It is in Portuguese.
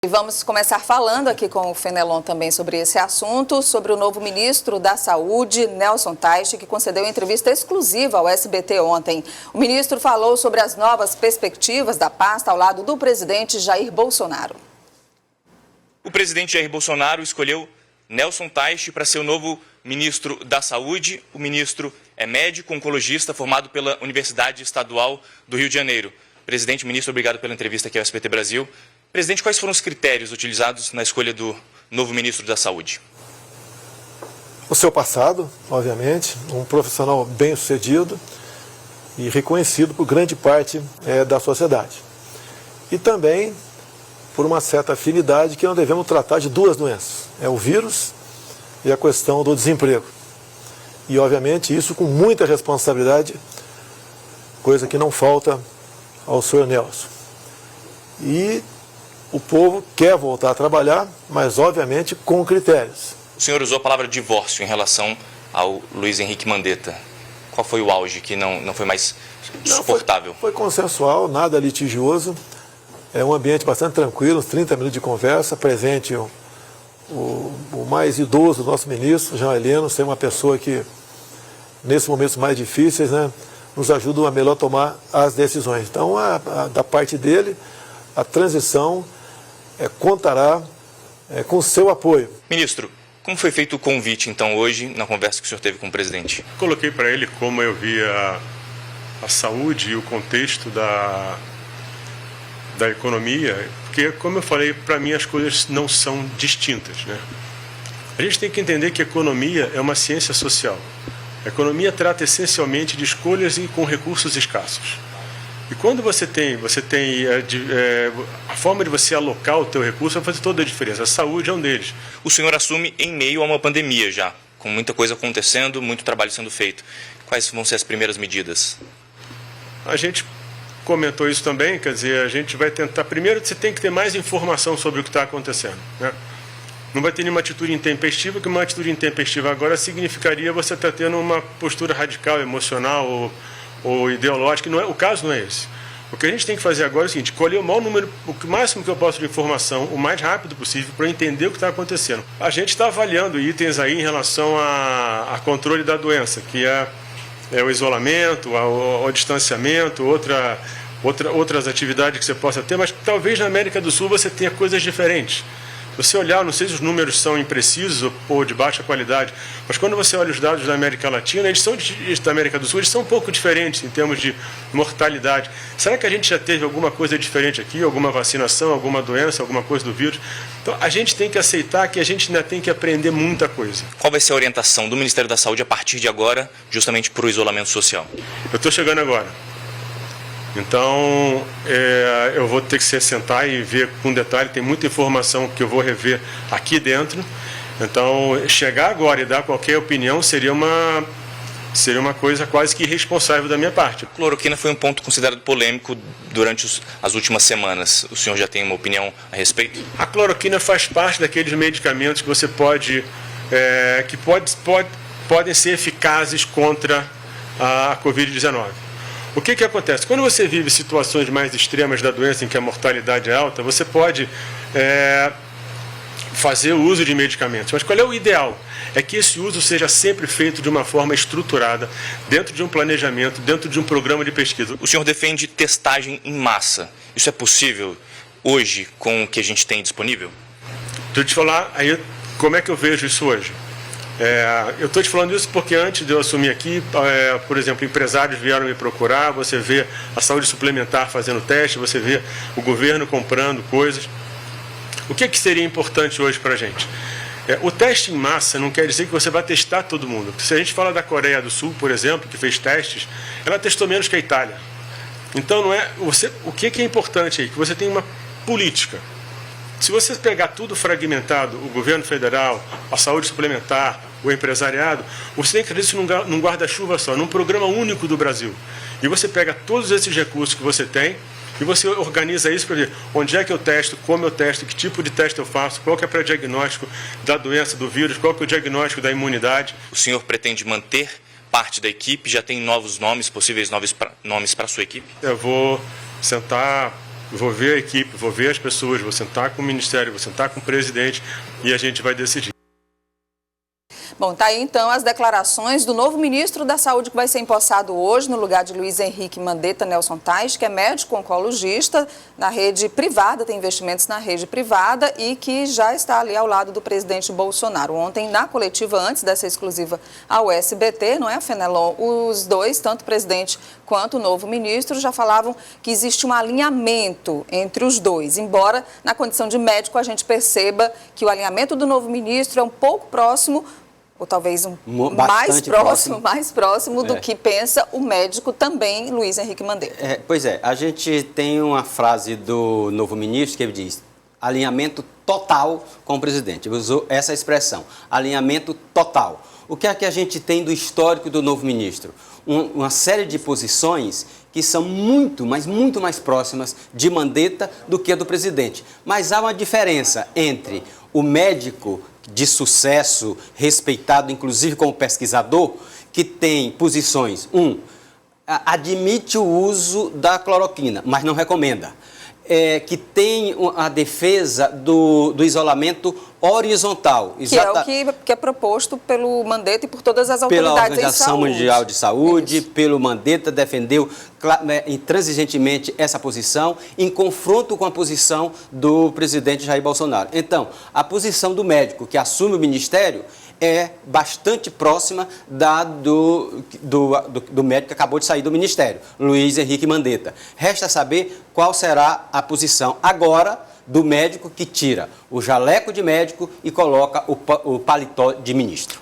E vamos começar falando aqui com o Fenelon também sobre esse assunto, sobre o novo ministro da Saúde, Nelson Teich, que concedeu entrevista exclusiva ao SBT ontem. O ministro falou sobre as novas perspectivas da pasta ao lado do presidente Jair Bolsonaro. O presidente Jair Bolsonaro escolheu Nelson Teich para ser o novo ministro da Saúde. O ministro é médico oncologista formado pela Universidade Estadual do Rio de Janeiro. Presidente, ministro, obrigado pela entrevista aqui ao SBT Brasil. Presidente, quais foram os critérios utilizados na escolha do novo ministro da Saúde? O seu passado, obviamente, um profissional bem-sucedido e reconhecido por grande parte da sociedade. E também por uma certa afinidade que nós devemos tratar de duas doenças. É o vírus e a questão do desemprego. E, obviamente, isso com muita responsabilidade, coisa que não falta ao senhor Nelson. E o povo quer voltar a trabalhar, mas obviamente com critérios. O senhor usou a palavra divórcio em relação ao Luiz Henrique Mandetta. Qual foi o auge que não foi mais suportável? Foi consensual, nada litigioso. É um ambiente bastante tranquilo, uns 30 minutos de conversa. Presente o mais idoso do nosso ministro, Jean Heleno, ser uma pessoa que, nesses momentos mais difíceis, nos ajuda a melhor tomar as decisões. Então, da parte dele, a transição contará com o seu apoio. Ministro, como foi feito o convite, então, hoje, na conversa que o senhor teve com o presidente? Coloquei para ele como eu via a saúde e o contexto da economia, porque, como eu falei, para mim as coisas não são distintas, A gente tem que entender que a economia é uma ciência social. A economia trata essencialmente de escolhas e com recursos escassos. E quando você tem a forma de você alocar o teu recurso vai fazer toda a diferença. A saúde é um deles. O senhor assume em meio a uma pandemia já, com muita coisa acontecendo, muito trabalho sendo feito. Quais vão ser as primeiras medidas? A gente comentou isso também, quer dizer, a gente vai tentar... Primeiro, você tem que ter mais informação sobre o que está acontecendo, Não vai ter nenhuma atitude intempestiva, que uma atitude intempestiva agora significaria você estar tendo uma postura radical, emocional ou ideológica. O caso não é esse. O que a gente tem que fazer agora é o seguinte: colher o máximo que eu posso de informação, o mais rápido possível, para entender o que está acontecendo. A gente está avaliando itens aí em relação a controle da doença, que é o isolamento, o distanciamento, outras atividades que você possa ter, mas talvez na América do Sul você tenha coisas diferentes. Você olhar, não sei se os números são imprecisos ou de baixa qualidade, mas quando você olha os dados da América Latina, da América do Sul, eles são um pouco diferentes em termos de mortalidade. Será que a gente já teve alguma coisa diferente aqui, alguma vacinação, alguma doença, alguma coisa do vírus? Então, a gente tem que aceitar que a gente ainda tem que aprender muita coisa. Qual vai ser a orientação do Ministério da Saúde a partir de agora, justamente para o isolamento social? Eu estou chegando agora. Então, eu vou ter que sentar e ver com detalhe, tem muita informação que eu vou rever aqui dentro. Então, chegar agora e dar qualquer opinião seria uma coisa quase que irresponsável da minha parte. A cloroquina foi um ponto considerado polêmico durante as últimas semanas. O senhor já tem uma opinião a respeito? A cloroquina faz parte daqueles medicamentos que você podem ser eficazes contra a Covid-19. O que acontece? Quando você vive situações mais extremas da doença, em que a mortalidade é alta, você pode fazer o uso de medicamentos. Mas qual é o ideal? É que esse uso seja sempre feito de uma forma estruturada, dentro de um planejamento, dentro de um programa de pesquisa. O senhor defende testagem em massa. Isso é possível hoje com o que a gente tem disponível? Deixa eu te falar aí como é que eu vejo isso hoje. Eu estou te falando isso porque antes de eu assumir aqui, por exemplo, empresários vieram me procurar, você vê a saúde suplementar fazendo teste, você vê o governo comprando coisas. O que seria importante hoje para a gente? O teste em massa não quer dizer que você vai testar todo mundo. Se a gente fala da Coreia do Sul, por exemplo, que fez testes, ela testou menos que a Itália. Então, o que é importante aí? Que você tem uma política. Se você pegar tudo fragmentado, o governo federal, a saúde suplementar, o empresariado, você tem que fazer isso num guarda-chuva só, num programa único do Brasil. E você pega todos esses recursos que você tem e você organiza isso para ver onde é que eu testo, como eu testo, que tipo de teste eu faço, qual que é o pré-diagnóstico da doença, do vírus, qual que é o diagnóstico da imunidade. O senhor pretende manter parte da equipe? Já tem novos nomes, possíveis novos nomes para a sua equipe? Eu vou sentar vou ver a equipe, vou ver as pessoas, vou sentar com o Ministério, vou sentar com o presidente e a gente vai decidir. Bom, tá aí então as declarações do novo ministro da Saúde que vai ser empossado hoje no lugar de Luiz Henrique Mandetta, Nelson Teich, que é médico oncologista na rede privada, tem investimentos na rede privada e que já está ali ao lado do presidente Bolsonaro. Ontem, na coletiva, antes dessa exclusiva ao SBT, não é, Fenelon? Os dois, tanto o presidente quanto o novo ministro, já falavam que existe um alinhamento entre os dois, embora na condição de médico a gente perceba que o alinhamento do novo ministro é um pouco próximo, ou talvez mais próximo do que pensa o médico também, Luiz Henrique Mandetta. Pois é, a gente tem uma frase do novo ministro que ele diz: alinhamento total com o presidente. Ele usou essa expressão, alinhamento total. O que é que a gente tem do histórico do novo ministro? Uma série de posições que são muito mais próximas de Mandetta do que a do presidente. Mas há uma diferença entre o médico de sucesso, respeitado inclusive como pesquisador, que tem posições, admite o uso da cloroquina, mas não recomenda. Que tem a defesa do isolamento horizontal. Que é o que é proposto pelo Mandetta e por todas as autoridades pela Organização Mundial de Saúde, Isso. pelo Mandetta, defendeu intransigentemente essa posição, em confronto com a posição do presidente Jair Bolsonaro. Então, a posição do médico que assume o ministério é bastante próxima da do médico que acabou de sair do ministério, Luiz Henrique Mandetta. Resta saber qual será a posição agora do médico que tira o jaleco de médico e coloca o paletó de ministro.